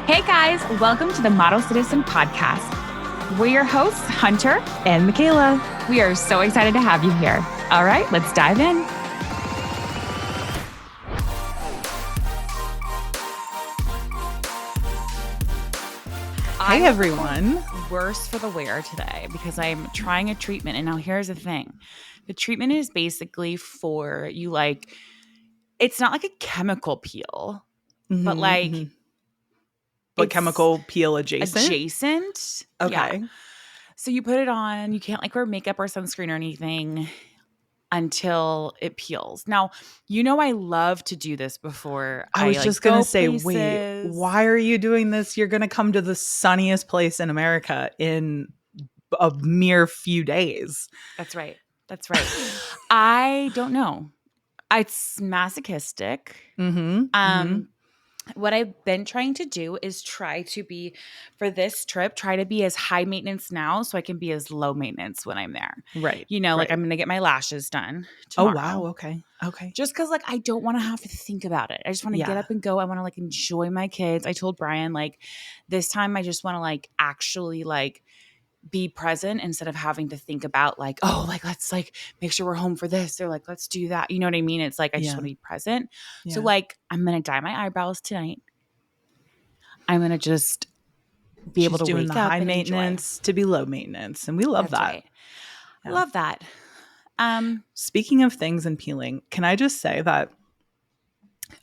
Hey guys, welcome to the Model Citizen Podcast. We're your hosts, Hunter and Michaela. We are so excited to have you here. All right, let's dive in. Hey everyone. Worse for the wear today because I'm trying a treatment. And now here's the thing. The treatment is basically for you, like, it's not like a chemical peel, but like But chemical peel adjacent? Adjacent. Okay. Yeah. So you put it on, you can't like wear makeup or sunscreen or anything until it peels. Now, you know I love to do this before I was like, just going go to say, places. wait, why are you doing this? You're going to come to the sunniest place in America in a mere few days. That's right. That's right. I don't know. It's masochistic. What I've been trying to do is try to be, for this trip, try to be as high maintenance now so I can be as low maintenance when I'm there. Right. You know, like right. I'm going to get my lashes done tomorrow. Oh, wow. Okay. Just because, like, I don't want to have to think about it. I just want to get up and go. I want to, like, enjoy my kids. I told Brian, like, this time I just want to, like, actually, like, be present instead of having to think about, like, oh, like, let's, like, make sure we're home for this or, like, let's do that. You know what I mean? It's like I just want to be present. Yeah. So, like, I'm going to dye my eyebrows tonight. I'm going to just be able to doing wake the up high and maintenance enjoy. to be low maintenance. And we love That's that. Right. Yeah. Love that. Speaking of things and peeling, can I just say that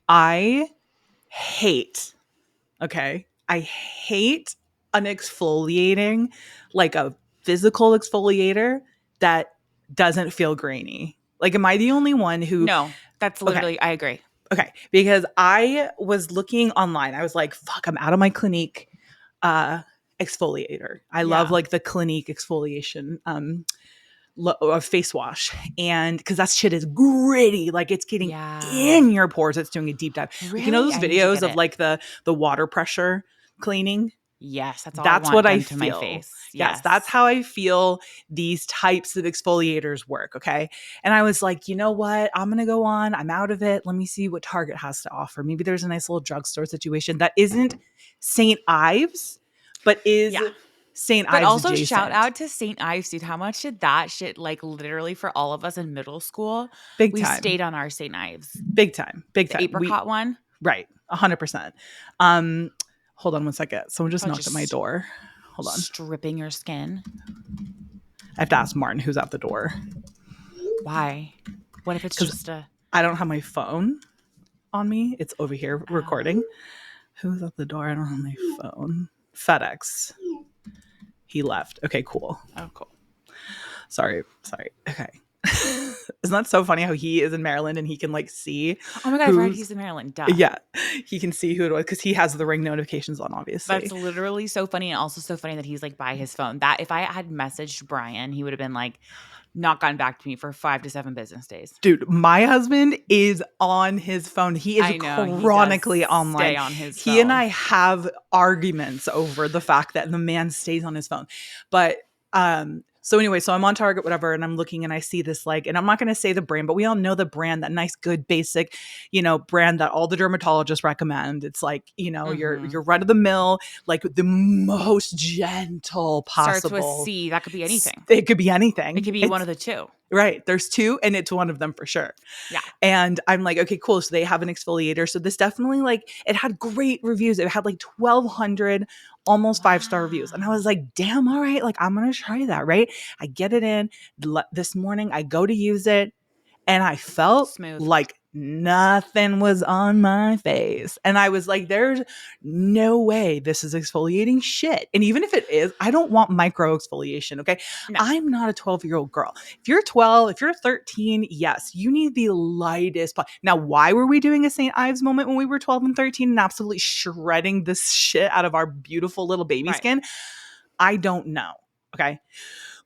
I hate an exfoliating, like a physical exfoliator that doesn't feel grainy. Like, am I the only one who? No, that's literally, I agree. Okay, because I was looking online. I was like, fuck, I'm out of my Clinique exfoliator. I love like the Clinique exfoliation face wash, and because that shit is gritty, like it's getting in your pores. It's doing a deep dive. Really? Like, you know those videos of like the water pressure cleaning? Yes, that's what I feel. My face. Yes, that's how I feel these types of exfoliators work. Okay. And I was like, you know what? I'm going to go on. I'm out of it. Let me see what Target has to offer. Maybe there's a nice little drugstore situation that isn't St. Ives, but is St. Ives also adjacent. Shout out to St. Ives, dude. How much did that shit, like, literally for all of us in middle school? Big time. We stayed on our St. Ives. Big time. The apricot one? Right. 100%. Hold on one second. Someone just knocked at my door. Hold on. Stripping your skin. I have to ask Martin who's at the door. Why? What if it's just I don't have my phone on me. It's over here recording. Who's at the door? I don't have my phone. FedEx. He left. Okay, cool. Oh, cool. Sorry. Okay. Isn't that so funny how he is in Maryland and he can like see? Oh my God, right. He's in Maryland. Duh. Yeah. He can see who it was because he has the Ring notifications on, obviously. That's literally so funny. And also so funny that he's like by his phone. That if I had messaged Brian, he would have been like, not gotten back to me for 5 to 7 business days. Dude, my husband is on his phone. He is chronically online. Stay on his phone. He and I have arguments over the fact that the man stays on his phone. But so anyway, so I'm on Target, whatever, and I'm looking and I see this, like, and I'm not going to say the brand, but we all know the brand, that nice, good, basic, you know, brand that all the dermatologists recommend. It's like, you know, your run of the mill, like the most gentle possible. Starts with C. That could be anything. It could be anything. It could be one of the two. Right. There's 2 and it's one of them for sure. Yeah. And I'm like, okay, cool. So they have an exfoliator. So this definitely, like, it had great reviews. It had like 1,200 almost 5-star reviews. And I was like, damn, all right. Like, I'm going to try that. Right. I get it in this morning. I go to use it and I felt smooth, like nothing was on my face. And I was like, there's no way this is exfoliating shit. And even if it is, I don't want micro exfoliation. Okay. No. I'm not a 12-year-old girl. If you're 12, if you're 13, yes, you need the lightest. Now, why were we doing a St. Ives moment when we were 12 and 13 and absolutely shredding this shit out of our beautiful little baby skin? I don't know. Okay.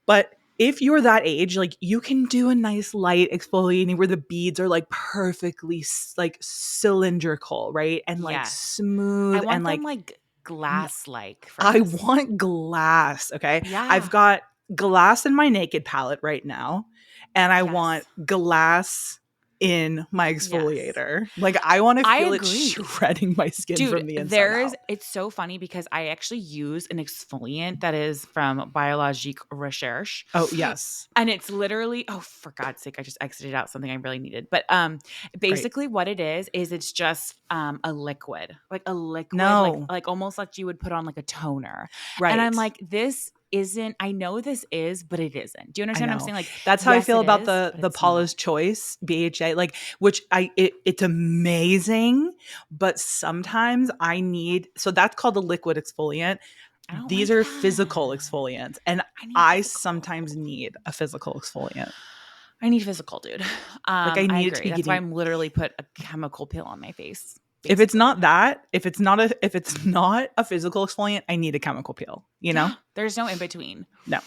But if you're that age, like, you can do a nice light exfoliating where the beads are like perfectly like cylindrical, right? And like smooth. I want and them like glass-like. I want glass. Okay. Yeah. I've got glass in my naked palette right now. And I want glass in my Yes. exfoliator. Like I want to I feel it agree. shredding my skin Dude, from the inside out. it's so funny because I actually use an exfoliant that is from Biologique Recherche. Oh, yes. And it's literally, oh, for God's sake, I just exited out something I really needed. But Great. basically what it is it's just a liquid, like a liquid, No. like almost like you would put on like a toner. And I'm Right. like, this isn't, I know this is, but it isn't. Do you I understand what I'm know. saying? Like, That's how I yes, feel it about is, the but the it's not. Paula's Choice BHA, like it's amazing, but sometimes I need, so that's called a liquid exfoliant. I don't These like are physical that. exfoliants, and I need I sometimes physical. need a physical exfoliant. I need physical, dude. Like I I need it to agree. be That's why getting, I'm literally put a chemical peel on my face, if it's basically. not that, if it's not a physical exfoliant, I need a chemical peel, you know? Yeah, there's no in between. No.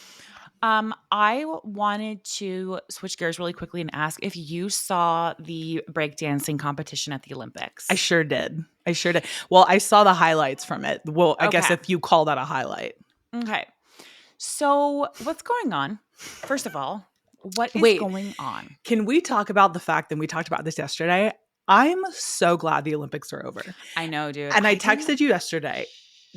I wanted to switch gears really quickly and ask if you saw the breakdancing competition at the I Olympics. sure did. I sure did. Well, I saw the highlights from it. Well, I guess Okay. if you call that a highlight. Okay. So, what's going on? First of all, what is Wait, going on? can we talk about the fact that we talked about this yesterday? I'm so glad the Olympics are over. I know, dude. And I I didn't. texted you yesterday,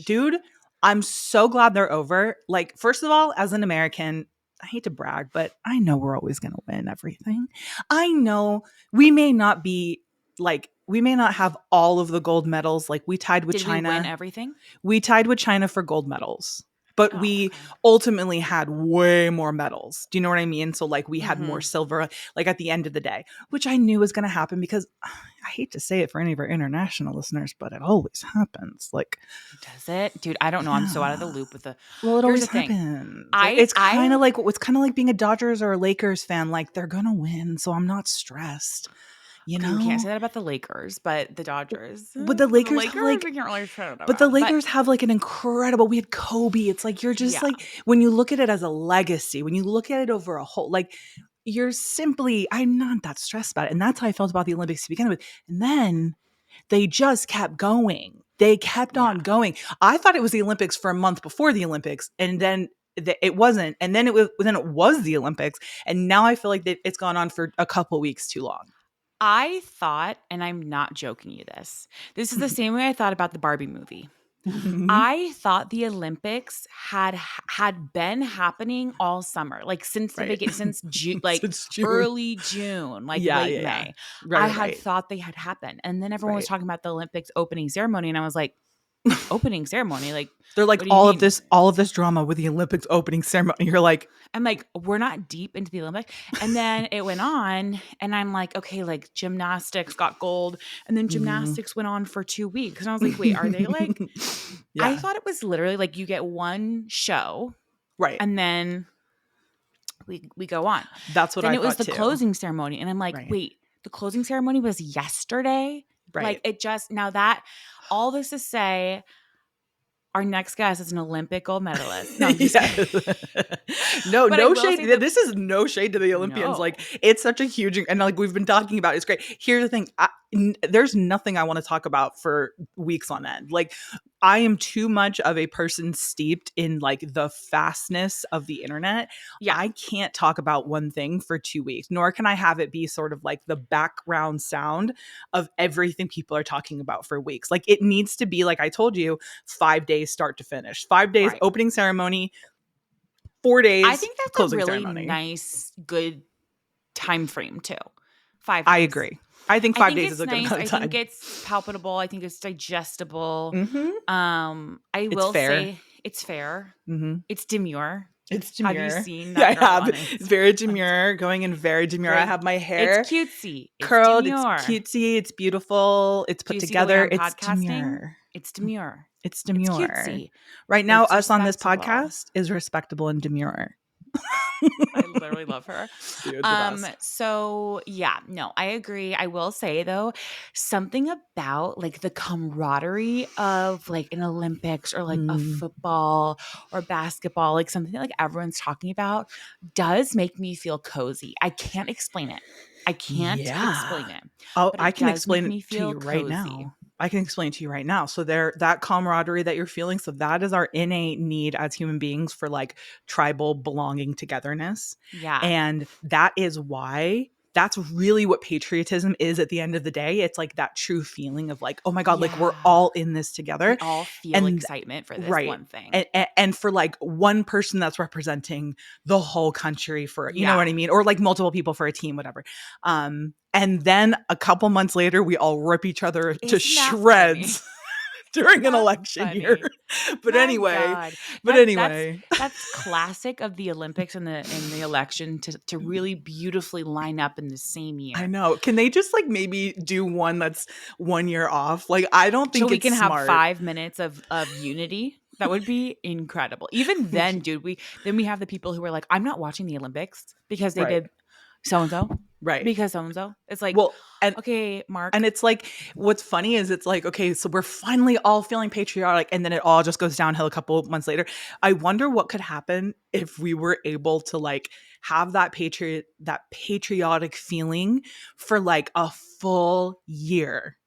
dude, I'm so glad they're over. Like, first of all, as an American, I hate to brag, but I know we're always going to win everything. I know we may not be like, we may not have all of the gold medals. Like, we tied with Did we win China. everything? We tied with China for gold medals, but Oh, we okay. ultimately had way more medals. Do you know what I mean? So like we had more Mm-hmm. silver, like at the end of the day, which I knew was going to happen because I hate to say it for any of our international listeners, but it always happens. Like, Does it? Dude, I don't know. I'm so out of the yeah. loop with the. Well, it Here's always the thing. happens. I It's kind I of like it's kind of like being a Dodgers or a Lakers fan. Like they're gonna win, so I'm not stressed. You Okay, we can't know, say that about the Lakers, but the Dodgers. but the The Lakers have Lakers, like we can't really say that But the about. But Lakers have like an incredible, we had Kobe. It's like you're just yeah, like, when you look at it as a legacy, when you look at it over a whole, like you're simply, I'm not that stressed about it. And that's how I felt about the Olympics to begin with. And then they just kept going. They kept yeah. on going. I thought it was the Olympics for a month before the Olympics, and then it wasn't. And then it was the Olympics. And now I feel like that it's gone on for a couple weeks too long. I thought, and I'm not joking you this. This is the same way I thought about the Barbie movie. I thought the Olympics had been happening all summer, like since the Right. beginning, since June, like Since June. early June, like Yeah, late yeah, yeah. May. Right, I right, had right. thought they had happened, and then everyone was Right. talking about the Olympics opening ceremony, and I was like, opening ceremony, like, They're like what do you mean? all of this drama with the Olympics opening ceremony. You're like, I'm like, we're not deep into the Olympics. And then it went on, and I'm like, okay, like gymnastics got gold, and then mhm. gymnastics went on for 2 weeks. And I was like, wait, are they like, I Yeah, thought it was literally like you get one show right. and then we go on. That's what Then I it was thought the too. closing ceremony. And I'm like, Right, wait, the closing ceremony was yesterday? Like right. it just now that all this to say, our next guest is an Olympic gold medalist. No, I'm just Yeah. kidding. No, But I no will shade. say that This is no shade to the Olympians. Like, no. it's such a huge, and like we've been talking about, it's great. Here's the thing: there's nothing I want to talk about for weeks on end. Like, I am too much of a person steeped in like the fastness of the internet. Yeah. I can't talk about one thing for 2 weeks, nor can I have it be sort of like the background sound of everything people are talking about for weeks. Like, it needs to be, like I told you, 5 days start to finish, 5 days Right. opening ceremony, 4 I days think that's a closing really ceremony. nice, good time frame too. 5 I days. agree. I think I 5 think days is it's a good nice. amount of I think time. it's palpable. I think it's digestible. Mm-hmm. I It's will fair. say it's fair. Mm-hmm. It's demure. It's Have you demure. seen Yeah, that I girl have. on It's Insta? very demure, going in very demure. I Very. have my It's hair cutesy. It's curled. It's demure. cutesy. It's beautiful. It's Do put you see the way together. I'm It's podcasting? demure. It's demure. It's It's demure. cutesy. Right now, It's us on this respectable. podcast is respectable and demure. I literally love her. Dude, the best. So yeah, no, I agree. I will say though, something about like the camaraderie of like an Olympics or like a Mm. football or basketball, like something that like everyone's talking about, does make me feel cozy. I can't explain it. I can't Yeah. explain it, Oh, but I it can does make explain it me to feel you right cozy. now. I can explain it to you right now. So that camaraderie that you're feeling, so that is our innate need as human beings for like tribal belonging togetherness. Yeah. And that is why that's really what patriotism is at the end of the day. It's like that true feeling of like, oh my God, like we're Yeah. all in this together. We all feel And excitement for this right. one thing. And for like one person that's representing the whole country for, you know Yeah. what I mean? Or like multiple people for a team, whatever. And then a couple months later, we all rip each other to Isn't that shreds during an That's election funny. year. But My anyway, God. but That anyway, that's classic of the Olympics and the election to really beautifully line up in the same I year. know. Can they just like maybe do one that's 1 year off? Like, I don't So think we it's can have smart. 5 minutes of unity. That would be incredible. Even then, dude, we have the people who are like, I'm not watching the Olympics because they Right. did so and so. Right. Because so and so. It's like, Well, okay, Mark. and it's like, what's funny is it's like, okay, so we're finally all feeling patriotic, and then it all just goes downhill a couple of months later. I wonder what could happen if we were able to like have that patriotic feeling for like a full year.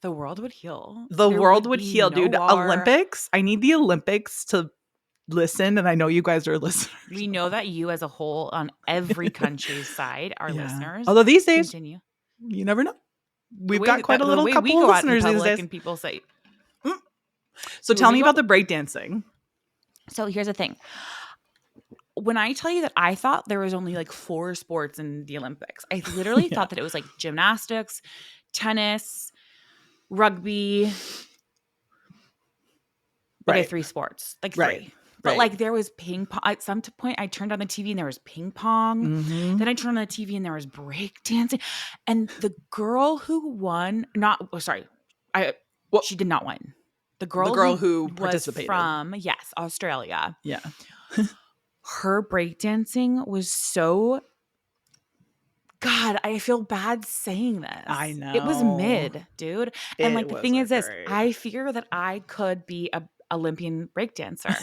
The world would heal. The There world would would be heal, no dude. war. Olympics. I need the Olympics to listen, and I know you guys are listeners. We know that you as a whole on every country's side are Yeah. listeners. Although these days, Continue. you never know. The We've way got quite a the little way we couple of go out in listeners these public days. and people say, So the way tell we me go- about the breakdancing. So here's the thing. When I tell you that I thought there was only like 4 sports in the Olympics, I literally Yeah. thought that it was like gymnastics, tennis, rugby. Okay, Right. 3 sports, like Right. 3. But Right. like there was ping pong. At some point, I turned on the TV and there was ping pong. Mhm. Then I turned on the TV and there was breakdancing. And the girl who won, Well, she did not win. The the girl who was participated. from, yes, Australia. Yeah. Her breakdancing was so, God, I feel bad saying this. I It was know. mid, dude. And like the thing is wasn't this, great. I fear that I could be a Olympian breakdancer.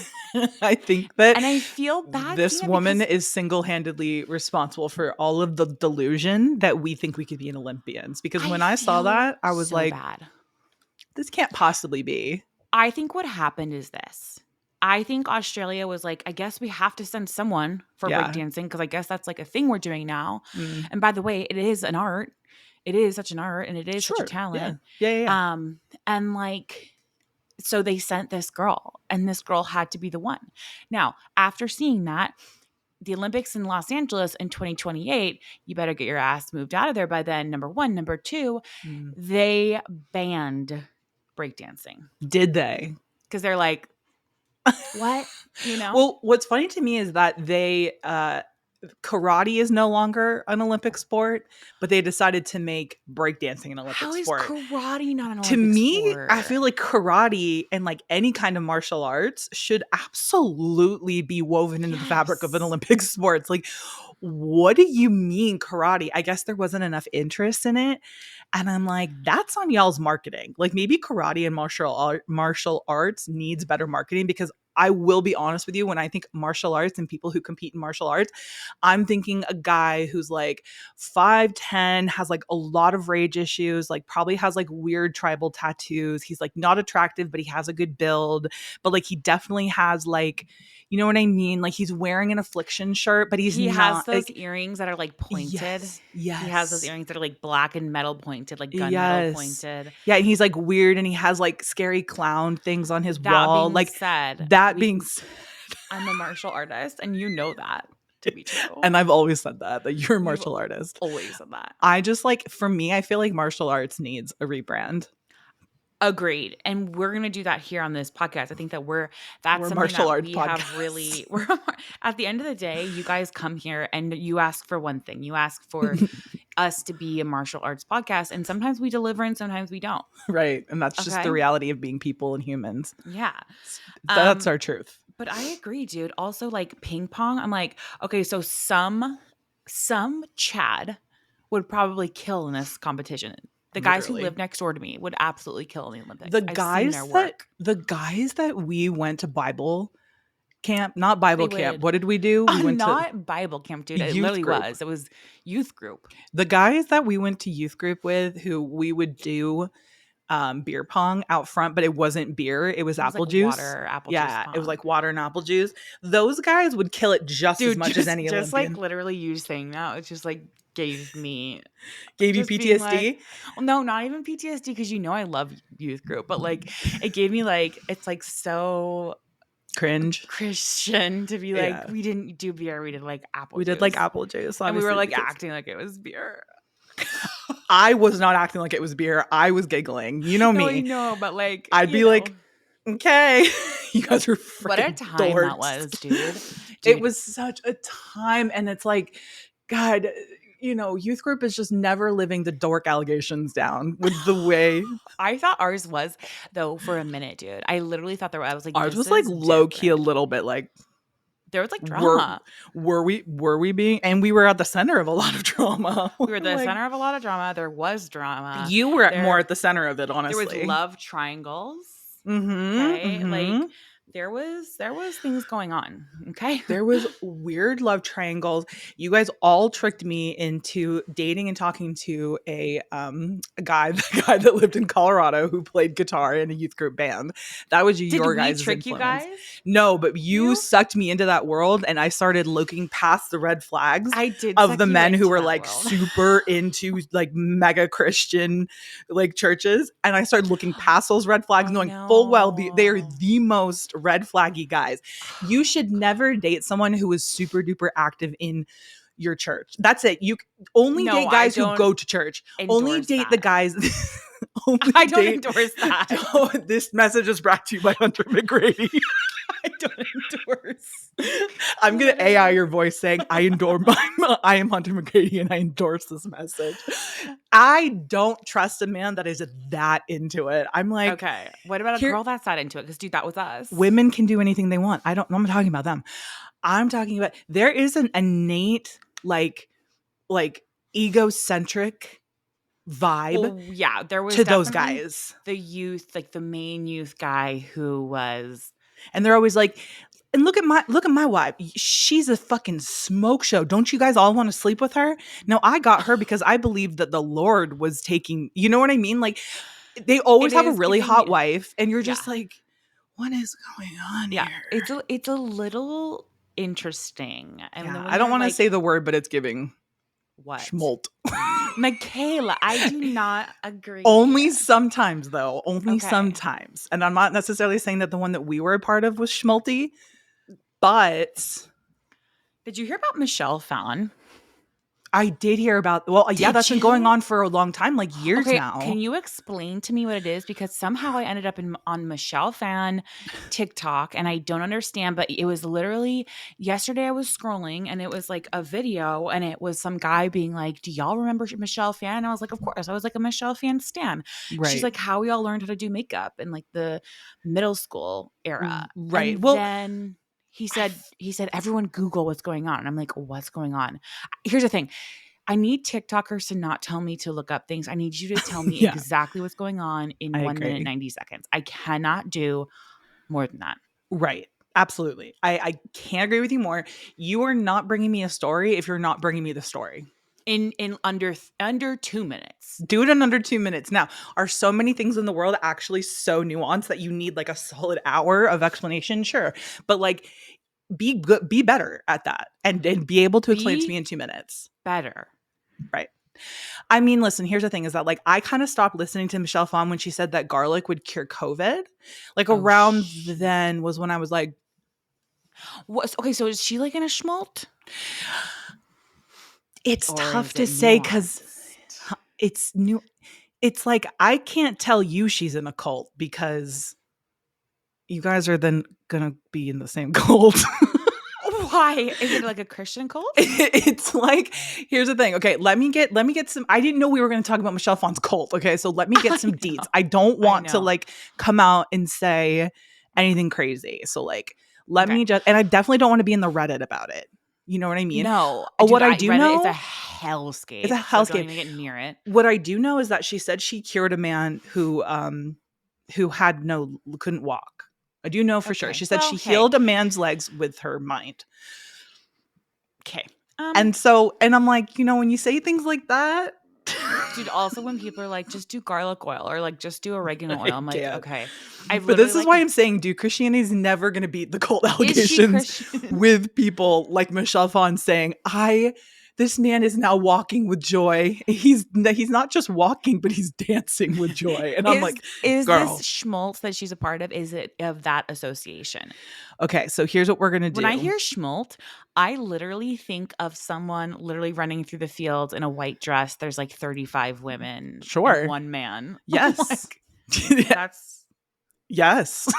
I think that And I feel bad this saying it woman because is single-handedly responsible for all of the delusion that we think we could be an Olympians. Because when I saw feel that, I was so like, bad. this can't possibly be. I think what happened is this. I think Australia was like, I guess we have to send someone for Yeah. breakdancing because I guess that's like a thing we're doing now. Mm. And by the way, it is an art. It is such an art and it is such a Sure. talent. Yeah. And like, so they sent this girl and this girl had to be the one. Now, after seeing that, the Olympics in Los Angeles in 2028, you better get your ass moved out of there by then. Number 1. Number 2, they banned breakdancing. Did they? Because they're like, what? You know? Well, what's funny to me is that they karate is no longer an Olympic sport, but they decided to make breakdancing an Olympic How is sport. karate not an Olympic To me, sport? I feel like karate and like any kind of martial arts should absolutely be woven into the fabric of an Yes. Olympic sports. Like, what do you mean karate? I guess there wasn't enough interest in it. And I'm like, that's on y'all's marketing. Like maybe karate and martial arts needs better marketing because I will be honest with you, when I think martial arts and people who compete in martial arts, I'm thinking a guy who's like 5'10", has like a lot of rage issues, like probably has like weird tribal tattoos. He's like not attractive, but he has a good build. But like he definitely has like, you know what I mean? Like he's wearing an affliction shirt, but he not, has those like, earrings that are like pointed. Yes. He has those earrings that are like black and metal pointed, like gunmetal Yes. pointed. Yeah, and he's like weird and he has like scary clown things on his That wall. being Like said, that being said, I'm a martial artist, and you know that to be true. and I've always said that you're a You've martial artist. Always said that. I just like, for me, I feel like martial arts needs a rebrand. Agreed. And we're going to do that here on this podcast. I think that that's We're something martial that arts we have podcast. really, at the end of the day, you guys come here and you ask for one thing. You ask for us to be a martial arts podcast. And sometimes we deliver and sometimes we don't. Right. And that's just Okay. the reality of being people and humans. Yeah. That's our truth. But I agree, dude. Also, like ping pong, I'm like, okay, so some Chad would probably kill in this competition. The guys who Literally. live next door to me would absolutely kill in the Olympics. The I've seen guys their work. that we went to Bible camp, not Bible camp. What did we do? We went not Bible camp, dude. It youth literally group. was. It was youth group. The guys that we went to youth group with, who we would do beer pong out front, but it wasn't beer, it was apple like juice. Water, apple juice. Yeah, pong. it was like water and apple juice. Those guys would kill it just dude, as much as any just Olympian. like literally you saying that, it's just like gave me Gave you just being like, PTSD? well, no, not even PTSD, because I love youth group, but like it gave me like, it's like so Cringe. Christian to be like, Yeah. we didn't do beer, we did like apple We did like juice. apple juice, And we were obviously, like because acting like it was beer. I was not acting like it was beer. I was giggling. You know No, I me. know, but like, I'd be like, okay, you guys are what a freaking time that dorks. was, dude. It was such a time. And it's like, God, youth group is just never living the dork allegations down with the way. I thought ours was, though, for a minute, dude. I literally thought I was like, Ours this was like is low key a different. little bit like, There was like were drama. we being, and we were at the center of a lot of drama. We were the center of a lot of drama. There was drama. You were more at the center of it, honestly. There was love triangles. Mm-hmm, Okay. mm-hmm. Like there was things going on. Okay. There was weird love triangles. You guys all tricked me into dating and talking to a guy, the guy that lived in Colorado who played guitar in a youth group band. That was your guys' trick influence. You guys? No, but you sucked me into that world, and I started looking past the red flags of the men who were like super into like mega Christian like churches, and I started looking past those red flags, knowing full well they are the most red flaggy guys. You should never date someone who is super duper active in your church. That's it. You only date guys who go to church. Only date the guys. I don't endorse that. This message is brought to you by Hunter McGrady. I don't endorse. I'm gonna AI your voice saying I am Hunter McGrady and I endorse this message. I don't trust a man that is that into it. I'm like, okay, what about a girl that's that into it? Because dude, that was us. Women can do anything they want. I'm not talking about them. I'm talking about, there is an innate like egocentric vibe there was to those guys. The youth, like the main youth guy who was, and they're always like, and look at my wife. She's a fucking smoke show. Don't you guys all want to sleep with her? No, I got her because I believed that the Lord was taking, you know what I mean? Like they always have a really hot wife, and you're just like, what is going on here? It's a little interesting. And I don't want to say the word, but it's giving what? Schmolt. Michaela, I do not agree. Only sometimes, though. Only sometimes. And I'm not necessarily saying that the one that we were a part of was schmalty, but... Did you hear about Michelle Phan? I did hear about, that's been going on for a long time, like years now. Can you explain to me what it is? Because somehow I ended up on Michelle Phan TikTok, and I don't understand, but it was literally yesterday I was scrolling and it was like a video, and it was some guy being like, do y'all remember Michelle Phan? And I was like, of course. I was like a Michelle Phan stan. Right. She's like, how we all learned how to do makeup in like the middle school era. Right. And then he said, everyone Google what's going on. And I'm like, what's going on? Here's the thing. I need TikTokers to not tell me to look up things. I need you to tell me exactly what's going on in 1 minute, 90 seconds. I cannot do more than that. Right. Absolutely. I can't agree with you more. You are not bringing me a story if you're not bringing me the story. In under 2 minutes. Do it in under 2 minutes. Now, are so many things in the world actually so nuanced that you need like a solid hour of explanation? Sure. But like, be good, be better at that and be able to explain it to me in 2 minutes. Better. Right. I mean, listen, here's the thing is that like, I kind of stopped listening to Michelle Phan when she said that garlic would cure COVID. Like around then was when I was like, what? Okay. So is she like in a schmalt? It's tough to say because it's new. It's like, I can't tell you she's in a cult because you guys are then going to be in the same cult. Why? Is it like a Christian cult? It's like, here's the thing. Okay, let me get some. I didn't know we were going to talk about Michelle Phan's cult. Okay, so let me get some deets. I don't want to like come out and say anything crazy. So like, let me just, and I definitely don't want to be in the Reddit about it. You know what I mean? No. What I do know, it's a hellscape. It's a hellscape. So don't even get near it. What I do know is that she said she cured a man who couldn't walk. I do know for sure. She said she healed a man's legs with her mind. Okay. And I'm like, when you say things like that. Dude, also when people are like, just do garlic oil or like just do oregano oil. I'm like, okay. But this is why I'm saying, dude, Christianity is never going to beat the cult allegations with people like Michelle Phan saying, I this man is now walking with joy. He's not just walking, but he's dancing with joy. And I'm like, is girl. this schmaltz that she's a part of? Is it of that association? Okay, so here's what we're gonna do. When I hear schmaltz, I literally think of someone literally running through the fields in a white dress. There's like 35 women Sure. and one man. Yes. Like, that's yes.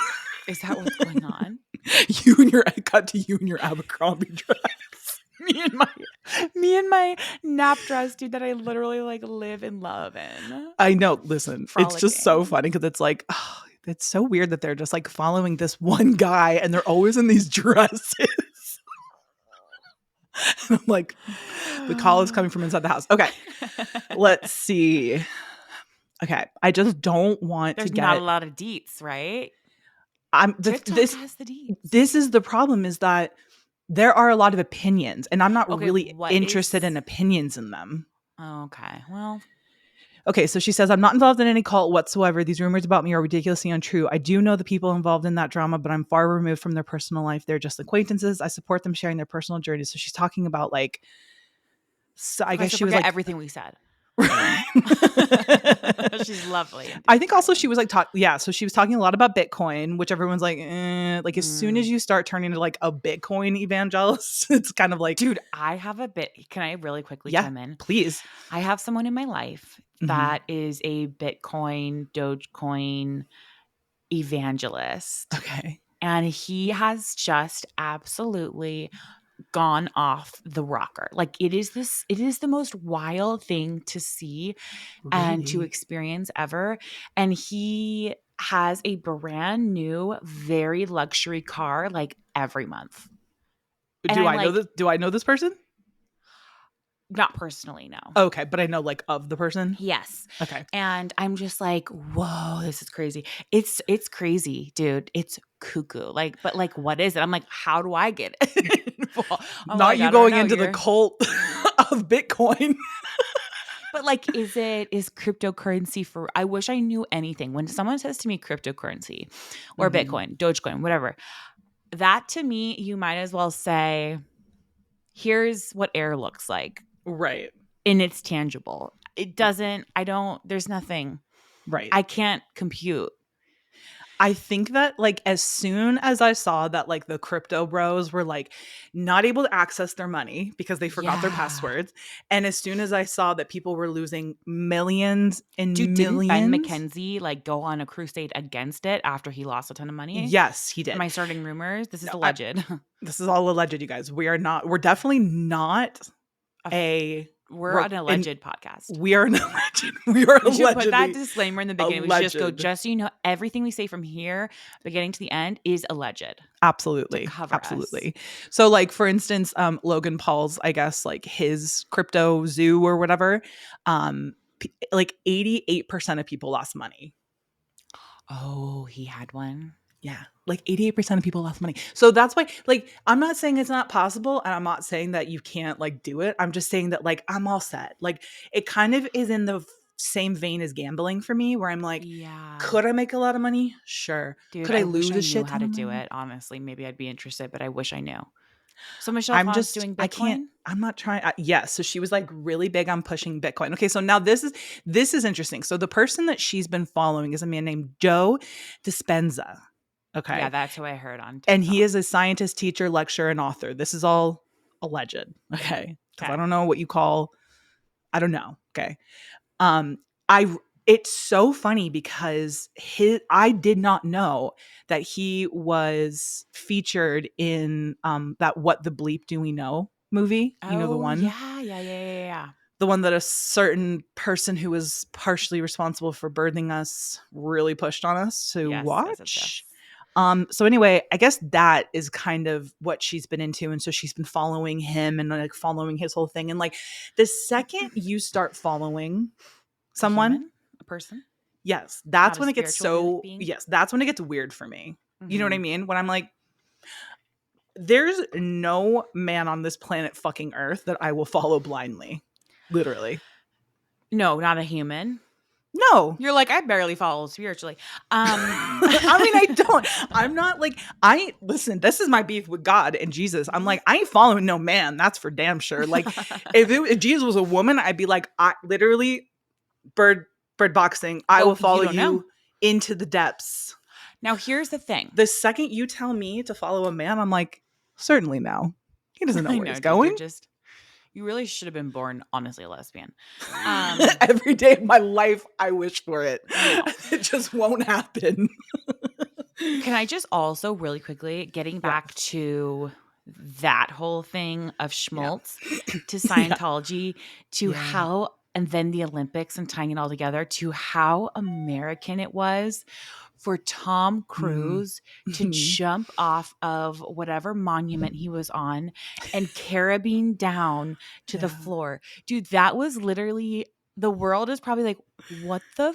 Is that what's going on? I cut to you in your Abercrombie dress. me and my nap dress, dude, that I literally like live and love in. I know. Listen, Frolicking. It's just so funny because it's like, oh, it's so weird that they're just like following this one guy and they're always in these dresses. I'm like, the call is coming from inside the house. Okay, let's see. Okay, I just don't want There's to get. not a lot of deets, right? TikTok has the deets. This is the problem, is that there are a lot of opinions, and I'm not really interested in opinions in them. Okay, well. Okay, so she says, I'm not involved in any cult whatsoever. These rumors about me are ridiculously untrue. I do know the people involved in that drama, but I'm far removed from their personal life. They're just acquaintances. I support them sharing their personal journeys. So she's talking about like, so I guess she was like everything we said. She's lovely. I think also she was like so she was talking a lot about Bitcoin, which everyone's like, like as soon as you start turning into like a Bitcoin evangelist, it's kind of like, dude, I have a bit. Can I really quickly chime in? Please. I have someone in my life that is a Bitcoin, Dogecoin evangelist. Okay. And he has just absolutely gone off the rocker. Like it is the most wild thing to see and to experience ever. And he has a brand new, very luxury car like every month. Do I know this person? Not personally, no. Okay, but I know like of the person? Yes. Okay. And I'm just like, whoa, this is crazy. It's crazy, dude. It's cuckoo. Like, but like, what is it? I'm like, how do I get involved? Not like, you going into the cult of Bitcoin. But like, is cryptocurrency for, I wish I knew anything. When someone says to me cryptocurrency or Bitcoin, Dogecoin, whatever, that to me, you might as well say, here's what air looks like. Right. And it's tangible. It doesn't, there's nothing. Right. I can't compute. I think that like as soon as I saw that like the crypto bros were like not able to access their money because they forgot their passwords, and as soon as I saw that people were losing millions and millions. Didn't Ben McKenzie like go on a crusade against it after he lost a ton of money? Yes, he did. Am I starting rumors? This is alleged. This is all alleged, you guys. We're definitely not we're an alleged podcast. We are an alleged. We are allegedly. We should put that disclaimer in the beginning. We should just go, just so you know, everything we say from here, beginning to the end, is alleged. Absolutely. Absolutely. Us. So like, for instance, Logan Paul's, I guess, like his crypto zoo or whatever, like 88% of people lost money. Oh, he had one? Yeah, like 88% of people lost money. So that's why, like, I'm not saying it's not possible, and I'm not saying that you can't like do it. I'm just saying that like I'm all set. Like it kind of is in the same vein as gambling for me, where I'm like, could I make a lot of money? Sure. Dude, could I lose a shit? How to do it? Honestly, maybe I'd be interested, but I wish I knew. So Michelle Phan's doing Bitcoin? I'm not trying. Yes. So she was like really big on pushing Bitcoin. Okay. So now this is interesting. So the person that she's been following is a man named Joe Dispenza. Okay. Yeah, that's who I heard on TikTok. And he is a scientist, teacher, lecturer, and author. This is all alleged. Okay. Because I don't know what you call, I don't know. Okay. It's so funny because I did not know that he was featured in that What the Bleep Do We Know movie. You know the one? Yeah. The one that a certain person who was partially responsible for birthing us really pushed on us to watch. Yes. So anyway, I guess that is kind of what she's been into. And so she's been following him and like following his whole thing. And like the second you start following someone, a person, yes, that's when it gets that's when it gets weird for me. You know what I mean? When I'm like, there's no man on this planet fucking earth that I will follow blindly. Literally. No, not a human. No. You're like, I barely follow spiritually. I mean, I don't. I'm not like, listen, this is my beef with God and Jesus. I'm like, I ain't following no man. That's for damn sure. Like, if Jesus was a woman, I'd be like, I literally, bird boxing, I will follow you into the depths. Now, here's the thing. The second you tell me to follow a man, I'm like, certainly no. He doesn't know where he's dude, going. You really should have been born, honestly, a lesbian. Every day of my life, I wish for it. It just won't happen. Can I just also really quickly, getting back to that whole thing of schmaltz to Scientology to how, and then the Olympics and tying it all together to how American it was for Tom Cruise to jump off of whatever monument he was on and carabine down to the floor. Dude, that was literally, the world is probably like, what the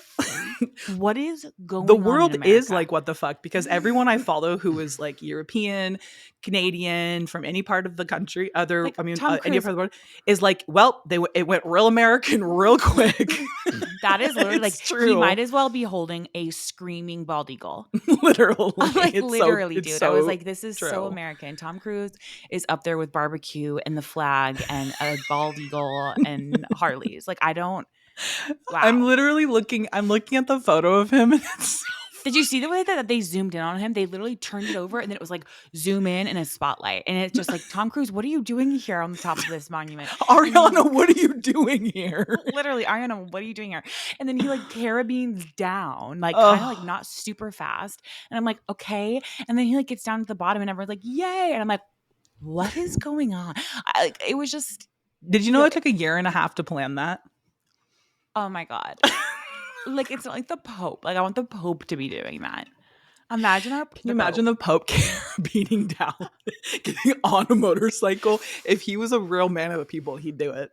what is going on? The world is like, what the fuck? Because everyone I follow who is like European, Canadian, from any part of the country, any part of the world, is like, well, it went real American real quick. That is literally like, true. He might as well be holding a screaming bald eagle. Literally. Like, literally, dude. I was like, this is so American. Tom Cruise is up there with barbecue and the flag and a bald eagle and Harleys. Like, I don't. Wow. I'm looking at the photo of him, and it's so Did you see the way that they zoomed in on him? They literally turned it over and then it was like zoom in a spotlight. And it's just like, Tom Cruise, what are you doing here on the top of this monument? Ariana, what are you doing here? Literally, Ariana, what are you doing here? And then he like carabines down, like kind of like not super fast. And I'm like, okay. And then he like gets down to the bottom and everyone's like, yay. And I'm like, what is going on? It was just. Did you know it took 1.5 years to plan that? Oh my God. Like, it's not like the Pope. Like, I want the Pope to be doing that. Imagine the Pope carabining down, getting on a motorcycle. If he was a real man of the people, he'd do it.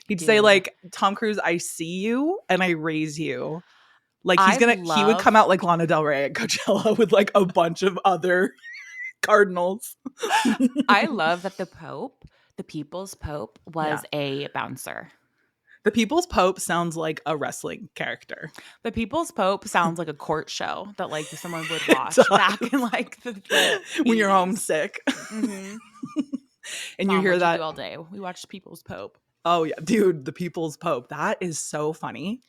He'd say like, Tom Cruise, I see you and I raise you. Like, he would come out like Lana Del Rey at Coachella with like a bunch of other cardinals. I love that the people's Pope was a bouncer. The People's Pope sounds like a wrestling character. The People's Pope sounds like a court show that like someone would watch back in like the when you're homesick. Mm-hmm. And Mom, you hear that all day. We watched People's Pope. Oh yeah, dude, the People's Pope. That is so funny.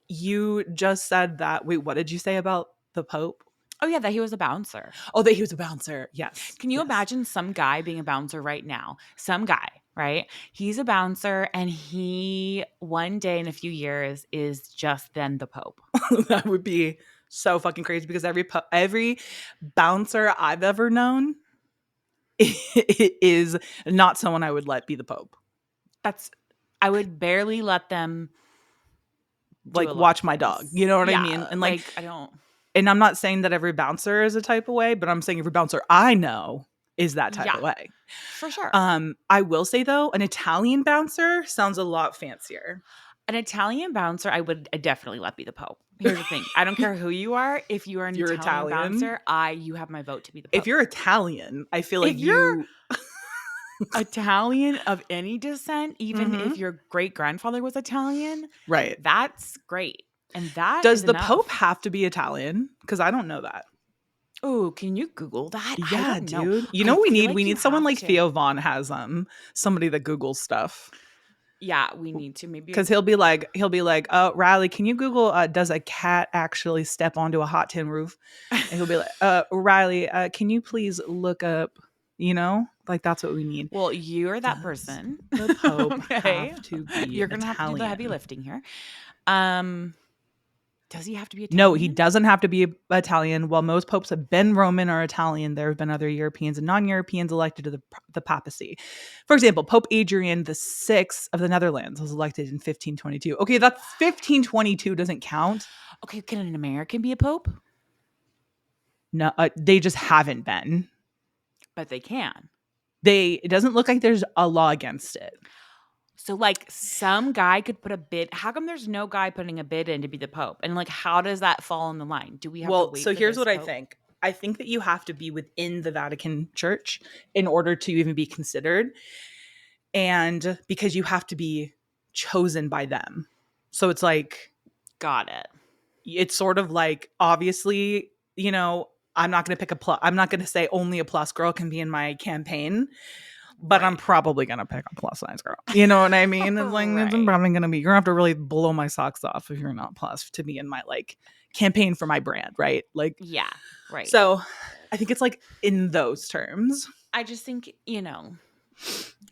You just said that. Wait, what did you say about the Pope? Oh yeah, that he was a bouncer. Oh, that he was a bouncer. Yes. Can you imagine some guy being a bouncer right now? Some guy. Right? He's a bouncer and he one day in a few years is just then the Pope. That would be so fucking crazy because every bouncer I've ever known is not someone I would let be the Pope. I would barely let them like watch my dog. You know what I mean? And like I don't. And I'm not saying that every bouncer is a type of way, but I'm saying every bouncer I know is that type of way. For sure. I will say though, an Italian bouncer sounds a lot fancier. An Italian bouncer, I would definitely let be the Pope. Here's the thing. I don't care who you are. If you are an Italian bouncer, you have my vote to be the Pope. If you're Italian, I feel like you're Italian of any descent, even if your great grandfather was Italian, right? That's great. And that does the Pope have to be Italian? Because I don't know that. Oh, can you Google that? Yeah, dude. You know we need someone like Theo Vaughn has somebody that Googles stuff. Yeah, we need to maybe because he'll be like, Riley, can you Google does a cat actually step onto a hot tin roof? And he'll be like, Riley, can you please look up? You know, like that's what we need. Well, you're that person. The Pope have to be You're gonna have to do the heavy lifting here. Does he have to be Italian? No, he doesn't have to be Italian. While most popes have been Roman or Italian, there have been other Europeans and non-Europeans elected to the papacy. For example, Pope Adrian VI of the Netherlands was elected in 1522. Okay, that's 1522 doesn't count. Okay, can an American be a pope? No, they just haven't been. But they can. It doesn't look like there's a law against it. So, like, some guy could put a bid. How come there's no guy putting a bid in to be the Pope? And, like, how does that fall in the line? Do we have to wait so for here's this what Pope? I think. I think that you have to be within the Vatican Church in order to even be considered. And because you have to be chosen by them. So it's like, got it. it's sort of like, obviously, you know, I'm not going to pick a plus. I'm not going to say only a plus girl can be in my campaign, but I'm Right. probably going to pick a plus size girl. You know what I mean? It's like, it's Right. probably going to be, you're going to have to really blow my socks off if you're not plus to be in my like campaign for my brand. Right. Like, Yeah. Right. so I think it's like in those terms. I just think,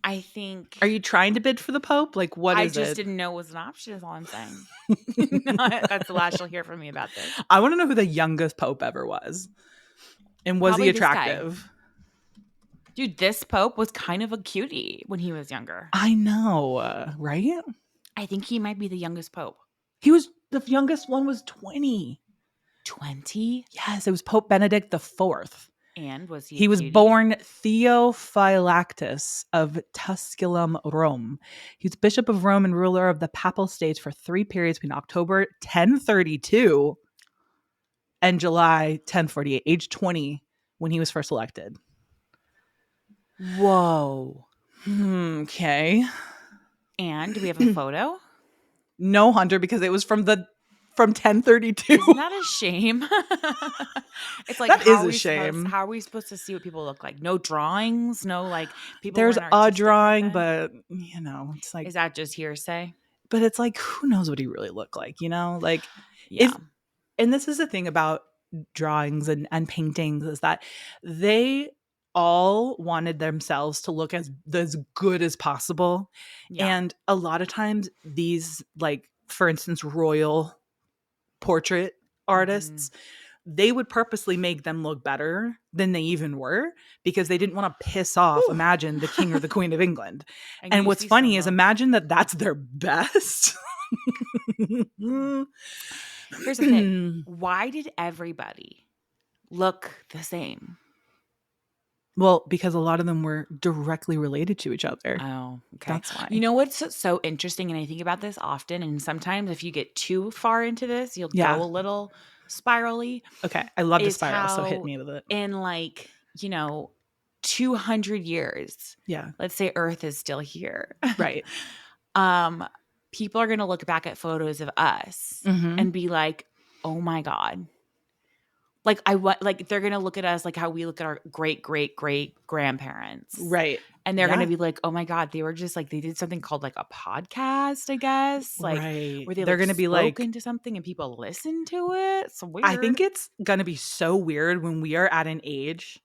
I think Are you trying to bid for the Pope? Like, what I is just it? didn't know it was an option is all I'm saying. That's the last you'll hear from me about this. I want to know who the youngest Pope ever was. And was he Probably this guy. attractive? Dude, this Pope was kind of a cutie when he was younger. I know, right? I think he might be the youngest Pope. He was, the youngest one was 20. 20? Yes, it was Pope Benedict the Fourth. And was he a He was cutie? born Theophylactus of Tusculum, Rome. He was Bishop of Rome and ruler of the Papal States for 3 periods between October 1032 and July 1048, age 20, when he was first elected. Whoa. Okay. And do we have a photo? No, Hunter, because it was from 1032. Isn't that a shame? It's like, That is a shame. How are we supposed to see what people look like? No drawings? No, like, people There's weren't a artistic drawing, back then? but it's like, Is that just hearsay? but it's like, who knows what he really looked like, like Yeah. and this is the thing about drawings and paintings, is that they all wanted themselves to look as good as possible. Yeah. And a lot of times these, like, for instance, royal portrait artists, they would purposely make them look better than they even were, because they didn't want to piss off, imagine, the king or the queen of England. And what's funny is, imagine that's their best. Here's the thing. Why did everybody look the same? Well, because a lot of them were directly related to each other. Oh, okay. That's why. You know what's so interesting, and I think about this often, and sometimes if you get too far into this, you'll go a little spirally. Okay. I love to spiral, so hit me with it. In 200 years, let's say Earth is still here. Right. People are going to look back at photos of us and be like, oh my God. Like they're gonna look at us like how we look at our great grandparents, right? And they're gonna be like, "Oh my God, they were just like they did something called like a podcast, I guess, like right. where they're gonna be like into something and people listen to it." It's weird. I think it's gonna be so weird when we are at an age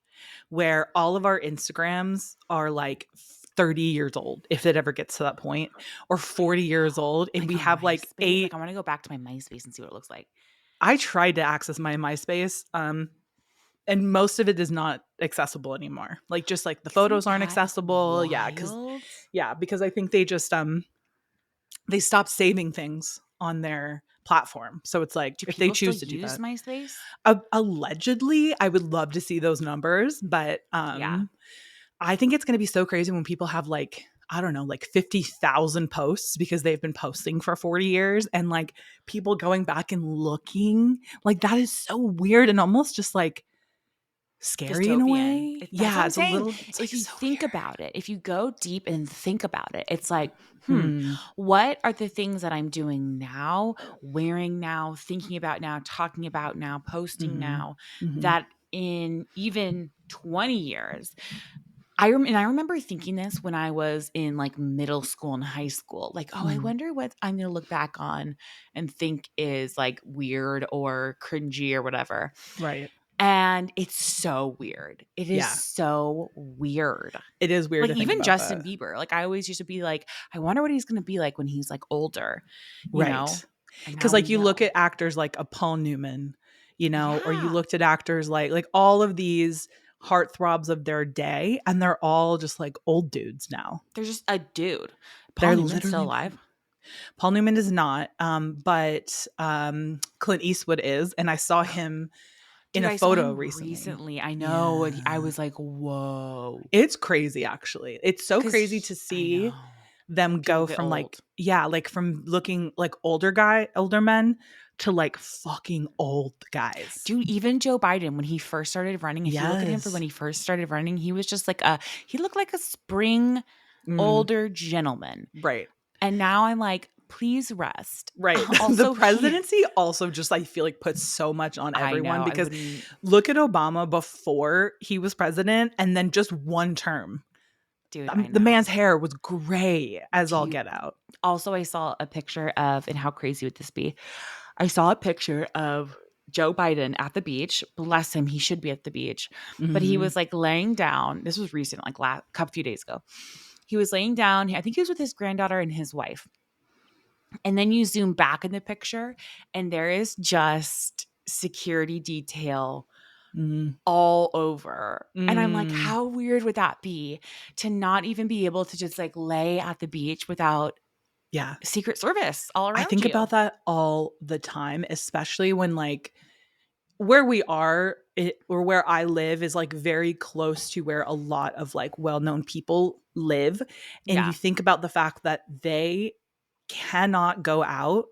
where all of our Instagrams are like 30 years old, if it ever gets to that point, or 40 years old, and we have like 8. Like, I want to go back to my MySpace and see what it looks like. I tried to access my MySpace, and most of it is not accessible anymore. Like, just like the photos aren't accessible. Wild? Because I think they just they stopped saving things on their platform. So it's like, if they choose to use MySpace, allegedly, I would love to see those numbers, but I think it's going to be so crazy when people have like, I don't know, like 50,000 posts because they've been posting for 40 years, and like people going back and looking, like, that is so weird and almost just like scary dystopian in a way. It's a little. If you think about it, if you go deep and think about it, it's like, what are the things that I'm doing now, wearing now, thinking about now, talking about now, posting now, that in even 20 years. I remember thinking this when I was in like middle school and high school, like, I wonder what I'm going to look back on and think is like weird or cringy or whatever. Right. And it's so weird. It is so weird. It is weird. Like, even Justin Bieber, like, I always used to be like, I wonder what he's going to be like when he's like older, you know? Because like you look at actors like a Paul Newman, or you looked at actors like all of these heartthrobs of their day, and they're all just like old dudes now. They're just a dude. Paul Newman's still alive. Paul Newman is not, but Clint Eastwood is, and I saw him in a photo recently. I know. Yeah. I was like, whoa. It's crazy, actually. It's so crazy to see them go from like from looking like older men to like fucking old guys. Dude, even Joe Biden, when he first started running, if you look at him when he first started running, he was just like he looked like a spring older gentleman. Right. And now I'm like, please rest. Right. The Also, presidency also just, I feel like, puts so much on I everyone know, I because wouldn't, look at Obama before he was president and then just one term. dude, I The know. man's hair was gray as Do all you get out. also, I saw a picture of, and how crazy would this be? I saw a picture of Joe Biden at the beach. Bless him, he should be at the beach. But he Mhm. was like laying down. This was recent, like last couple few days ago. He was laying down. I think he was with his granddaughter and his wife. And then you zoom back in the picture, and there is just security detail Mm. all over. And I'm like, Mm. how weird would that be to not even be able to just like lay at the beach without Yeah. Secret Service all I around think you? about that all the time, especially when, like, where we are or where I live is like very close to where a lot of like well-known people live. And you Yeah, think about the fact that they cannot go out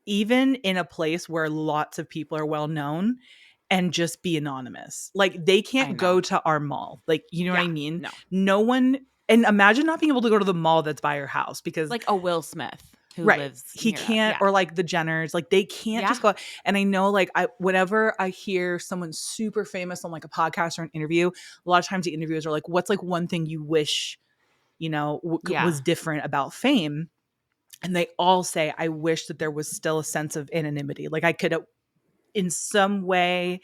even in a place where lots of people are well known and just be anonymous. Like they I can't go know. to our mall. Like, you know what Yeah, I mean? no. No one, and imagine not being able to go to the mall that's by your house because Like a Will Smith who right. lives He near us. can't, Yeah. or like the Jenners, like they can't just Yeah. go out. And I know, like, whenever I hear someone super famous on like a podcast or an interview, a lot of times the interviewers are like, what's like one thing you wish, was Yeah. different about fame? And they all say, I wish that there was still a sense of anonymity. Like I could, in some way,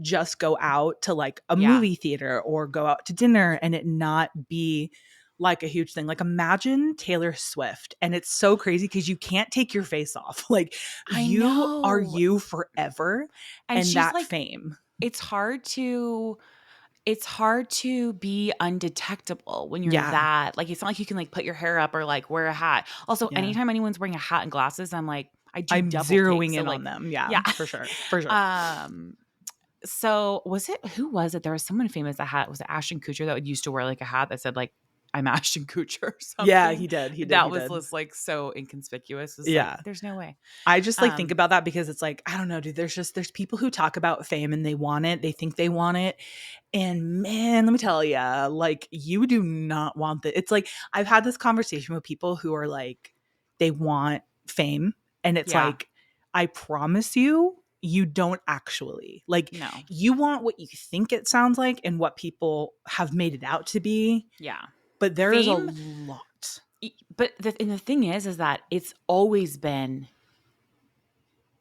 just go out to like a Yeah. movie theater or go out to dinner and it not be like a huge thing. Like imagine Taylor Swift and it's so crazy because you can't take your face off. Like I you are know. you forever And and she's that like, fame. it's hard to it's hard to be undetectable when you're Yeah. that. Like, it's not like you can like put your hair up or like wear a hat. Also, Yeah. anytime anyone's wearing a hat and glasses, I'm like, I do I'm double take. zeroing So in on like, them. Yeah, yeah. for sure. For sure. um So was it who was it? There was someone famous that had was it Ashton Kutcher that would used to wear like a hat that said like I'm Ashton Kutcher or Yeah, something. he did. He did. That He was did. just like so inconspicuous. It's like Yeah. there's no way. I just like think Um about that because it's like, I don't know, dude, there's people who talk about fame and they want it, they think they want it. And man, let me tell you, like you do not want that. It's like I've had this conversation with people who are like, they want fame. And it's yeah, like, I promise you, you don't actually. Like no. you want what you think it sounds like and what people have made it out to be. Yeah. But there is a Fame lot. but the thing is that it's always been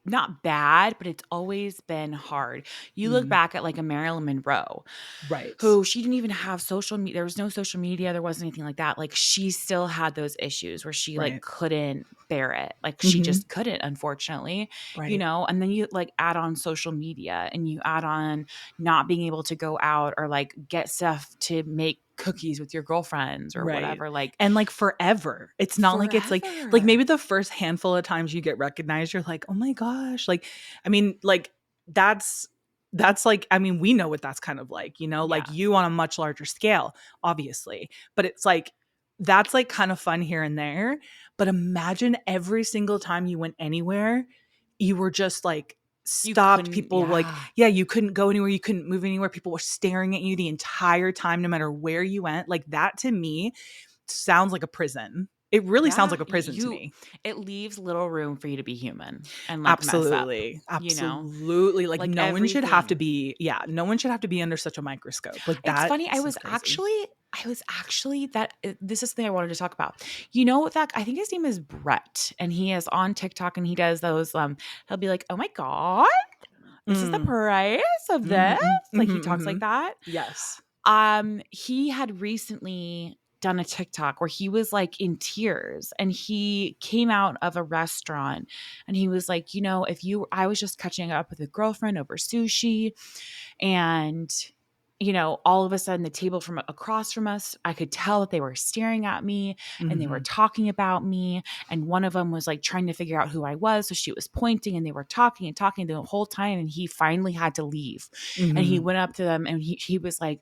not bad, but it's always been hard. You look Mhm. back at like a Marilyn Monroe, Right. who she didn't even have social media. There was no social media. There wasn't anything like that. Like she still had those issues where she like Right. couldn't bear it. Like she Mhm. just couldn't, unfortunately, Right. and then you like add on social media and you add on not being able to go out or like get stuff to make cookies with your girlfriends or Right. whatever. Like And, like, forever. It's not like it's like, forever. maybe the first handful of times you get recognized, you're like, "Oh my gosh." Like, I mean, like, that's like I mean, we know what that's kind of like, like, Yeah. you on a much larger scale, obviously. But it's like that's, like, kind of fun here and there, but imagine every single time you went anywhere, you were just, like, You stopped, couldn't, people, like yeah. yeah, you couldn't go anywhere, you couldn't move anywhere, people were staring at you the entire time no matter where you went, like, that to me sounds like a prison. It really sounds Yeah. like a prison to me. It leaves little room for you to be human and like mess up, Absolutely. you know? Absolutely. Like, Like no one should have to everything. be yeah, no one should have to be under such a microscope. Like, It's that funny, is crazy. I was actually that this is something I wanted to talk about. You know that I think his name is Brett, and he is on TikTok, and he does those, he'll be like, "Oh my god, this is the Mm. price of this?" Mhm, Like, mhm, he talks like mhm. that. Yes. He had recently done a TikTok where he was like in tears and he came out of a restaurant and he was like, if you I was just catching up with a girlfriend over sushi and all of a sudden the table from across from us, I could tell that they were staring at me and they were Mhm, talking about me. And one of them was like trying to figure out who I was. So she was pointing and they were talking and talking the whole time. And he finally had to leave. And he mhm. went up to them and he was like,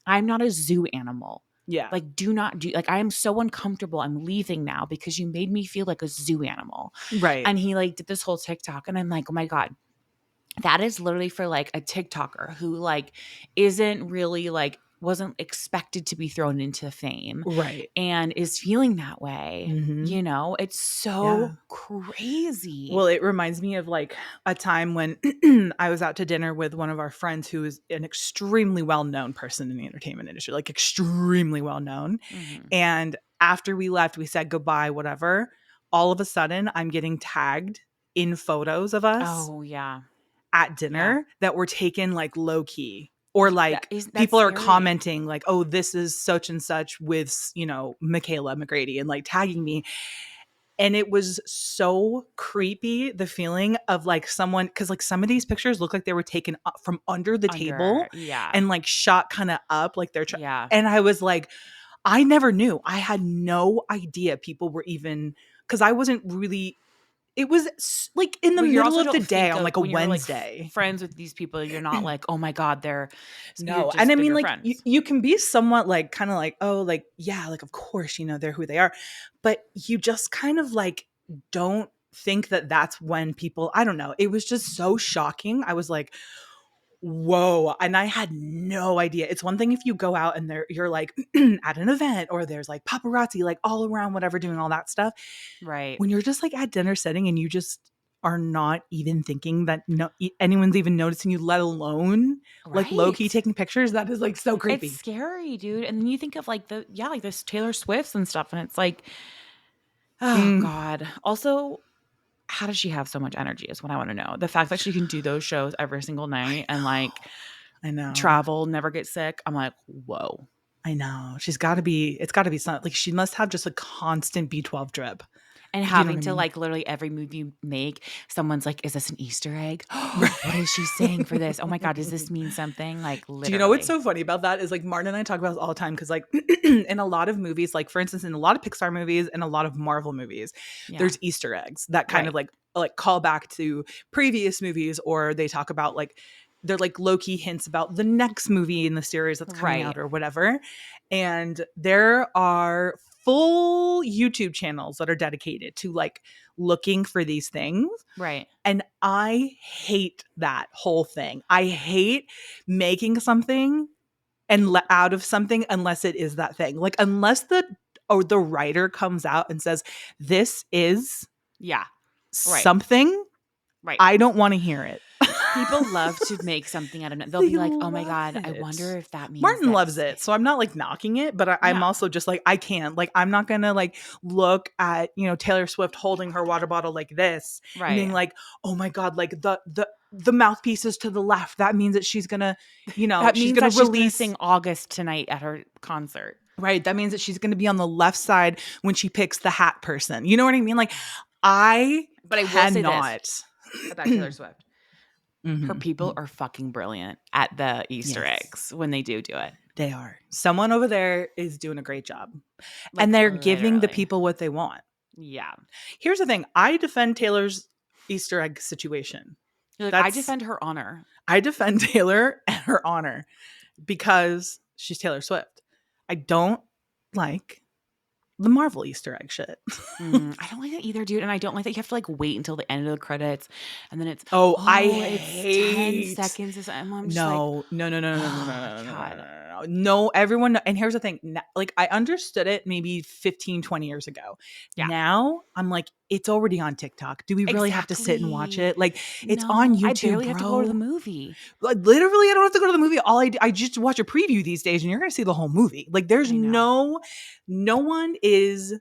I'm not a zoo animal. Yeah. Like, do not do like I am so uncomfortable. I'm leaving now because you made me feel like a zoo animal. Right. And he like did this whole TikTok. And I'm like, oh my God, that is literally for like a TikToker who like isn't really like wasn't expected to be thrown into fame Right. and is feeling that way. Mhm. It's Yeah. so crazy. Well, it reminds me of like a time when I was out to dinner with one of our friends who is an extremely well-known person in the entertainment industry, like extremely well-known. Mm-hmm. And after we left, we said goodbye, whatever. All of a sudden, I'm getting tagged in photos of us Oh yeah. at Yeah. dinner that were taken like low key. Or like That's people are scary. commenting like, oh, this is such and such with, Michaela McGrady and like tagging me. And it was so creepy, the feeling of like someone, because like some of these pictures look like they were taken up from under the table Yeah. and like shot kind of up, like Yeah. and I was like, I never knew. I had no idea people were even, because I wasn't really, it was like in the But you middle also of the don't day think on of like a when you're like Wednesday. friends with these people, you're not like, oh my God, you're No. And I just mean, bigger like, you, friends. you can be somewhat like, kind of like, oh, like, yeah, like, of course, they're who they are. But you just kind of like don't think that that's when people, I don't know. It was just so shocking. I was like, whoa. And I had no idea. It's one thing if you go out and you're like at an event or there's like paparazzi, like all around, whatever, doing all that stuff. Right. When you're just like at dinner setting and you just are not even thinking that anyone's even noticing you, let alone like low key Right. taking pictures, that is like so It's creepy. scary, dude. And then you think of like like this Taylor Swifts and stuff, and it's like, oh Mm. God. Also, how does she have so much energy is what I want to know. The fact that she can do those shows every single night and like I know. travel, never get sick. I'm like, whoa. I know. It's got to be something. Like she must have just a constant B12 drip. And Do you know what having I to mean? like literally every move you make, someone's like, is this an Easter egg? What is she saying for this? Oh my God, does this mean something? Like Do you know what's literally. so funny about that is like Martin and I talk about this all the time because like in a lot of movies, like for instance, in a lot of Pixar movies and a lot of Marvel movies, Yeah. there's Easter eggs that kind of Right. like call back to previous movies, or they talk about like they're like low-key hints about the next movie in the series that's coming Right. out or whatever. And there are full YouTube channels that are dedicated to like looking for these things. Right. And I hate that whole thing. I hate making something and out of something unless it is that thing. Like unless the writer comes out and says this is Yeah. Right. something, Right. I don't want to hear it. People love to make something out of it. They'll They be like, oh my love God, I wonder it. if that means Martin loves this. it. So I'm not like knocking it, but I'm Yeah. also just like, I can't. Like, I'm not going to like look at, Taylor Swift holding her water bottle like this and being Right. like, oh my God, like the mouthpiece is to the left. That means that she's going to, That she's means going that to she's going to release. sing August tonight at her concert. Right. That means that she's going to be on the left side when she picks the hat person. You know what I mean? Like, I But I will say this cannot. about Taylor Swift. Her people Mhm. are fucking brilliant at the Easter Yes. eggs when they do it. They are. Someone over there is doing a great job. Like And they're giving the literally. people what they want. Yeah. Here's the thing. I defend Taylor's Easter egg situation. You're like, I defend her honor. I defend Taylor and her honor because she's Taylor Swift. I don't like the Marvel Easter egg shit. I don't like that either, dude. And I don't like that you have to like wait until the end of the credits and then it's, Oh, I it's 10 hate. seconds. And I'm just like, No, no, no, no, no, no, no, oh, no, no, no, God. no, no, no, everyone. And here's the thing. Like, I understood it maybe 15, 20 years ago. Yeah. Now I'm like, it's already on TikTok. Do we really have to sit and watch Exactly. it? Like, it's on No, I YouTube, barely have to go to the bro. movie. Like, literally, I don't have to go to the movie. I just watch a preview these days and you're going to see the whole movie. Like, there's I know. no one is,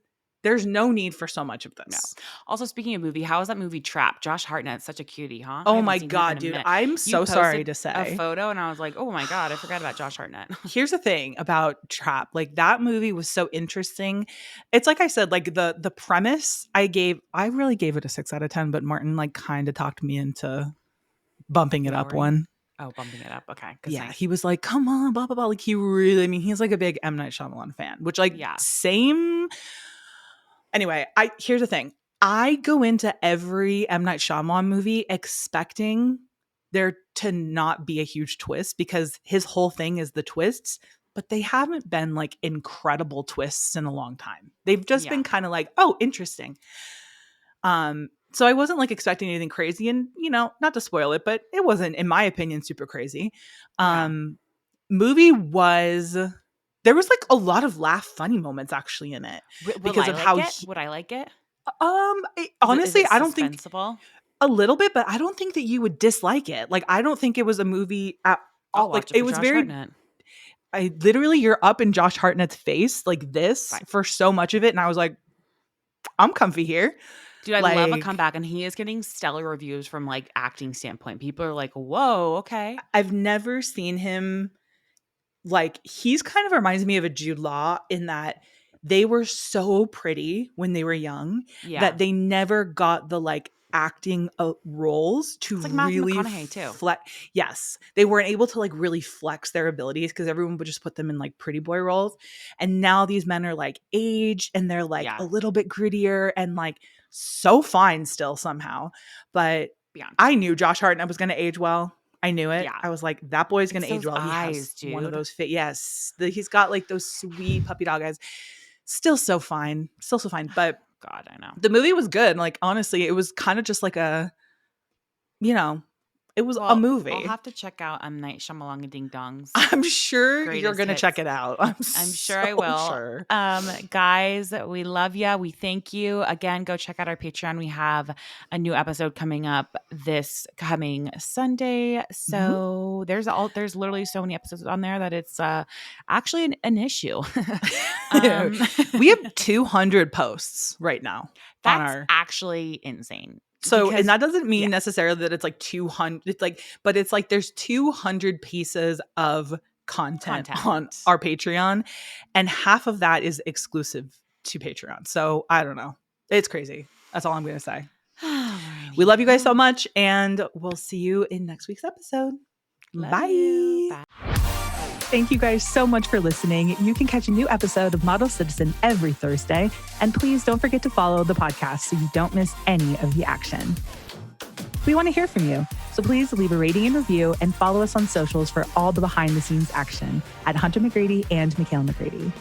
there's no need for so much of No. this. Also, speaking of movie, how is that movie Trap? Josh Hartnett's such a cutie, huh? I Oh haven't my seen him in God, a dude. minute. I'm You so sorry posted to a say. photo, and I was like, oh my God, I forgot about Josh Hartnett. Here's the thing about Trap. Like, that movie was so interesting. It's like I said, like the premise I really gave it a 6 out of 10, but Martin like kind of talked me into bumping it up Lowering it? one. Oh, bumping it up. Okay. Good Yeah, thing. he was like, come on, blah, blah, blah. Like, he really, I mean, he's like a big M. Night Shyamalan fan, which like Yeah. same. Anyway, here's the thing. I go into every M. Night Shyamalan movie expecting there to not be a huge twist because his whole thing is the twists, but they haven't been like incredible twists in a long time. They've just Yeah. been kind of like, oh, interesting. So I wasn't like expecting anything crazy, and not to spoil it, but it wasn't, in my opinion, super crazy. Yeah. movie was, there was like a lot of funny moments actually in it because of how would I like it? Honestly, is it I don't think a little bit, but I don't think that you would dislike it. Like, I don't think it was a movie at all. I'll Like, watch it it for was Josh very, Hartnett. I literally, you're up in Josh Hartnett's face like this Fine. for so much of it. And I was like, I'm comfy here. Dude, I like, love a comeback, and he is getting stellar reviews from like acting standpoint. People are like, whoa, okay. I've never seen him. Like, he's kind of reminds me of a Jude Law in that they were so pretty when they were young that they never got the like acting roles to like really McConaughey too. Yes, they weren't able to like really flex their abilities because everyone would just put them in like pretty boy roles. And now these men are like aged and they're like a little bit grittier and like so fine still somehow. But I knew Josh Hartnett was going to age well. I knew it. Yeah. I was like, that boy's going to age well. Eyes, he has one of those fit. Yes. He's got like those sweet puppy dog eyes. Still so fine. But God, I know. The movie was good. Like, honestly, it was kind of just like a, it was a movie. I'll have to check out Night Shyamalan Ding Dongs. I'm sure you're going to check it out. I'm sure I will. Sure. Guys, we love you. We thank you. Again, go check out our Patreon. We have a new episode coming up this coming Sunday. So there's literally so many episodes on there that it's actually an issue. We have 200 posts right now. That's actually insane. So, and that doesn't mean necessarily that it's like 200, it's like, but it's like there's 200 pieces of content on our Patreon, and half of that is exclusive to Patreon. So I don't know. It's crazy. That's all I'm going to say. We love you guys so much, and we'll see you in next week's episode. Bye. Thank you guys so much for listening. You can catch a new episode of Model Citizen every Thursday. And please don't forget to follow the podcast so you don't miss any of the action. We want to hear from you. So please leave a rating and review and follow us on socials for all the behind the scenes action at Hunter McGrady and Mikhail McGrady.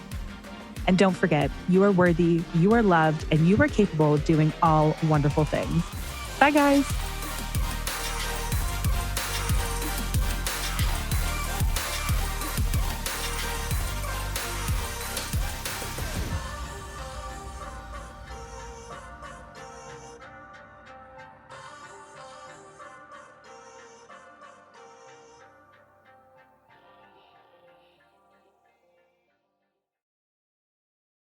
And don't forget, you are worthy, you are loved, and you are capable of doing all wonderful things. Bye, guys.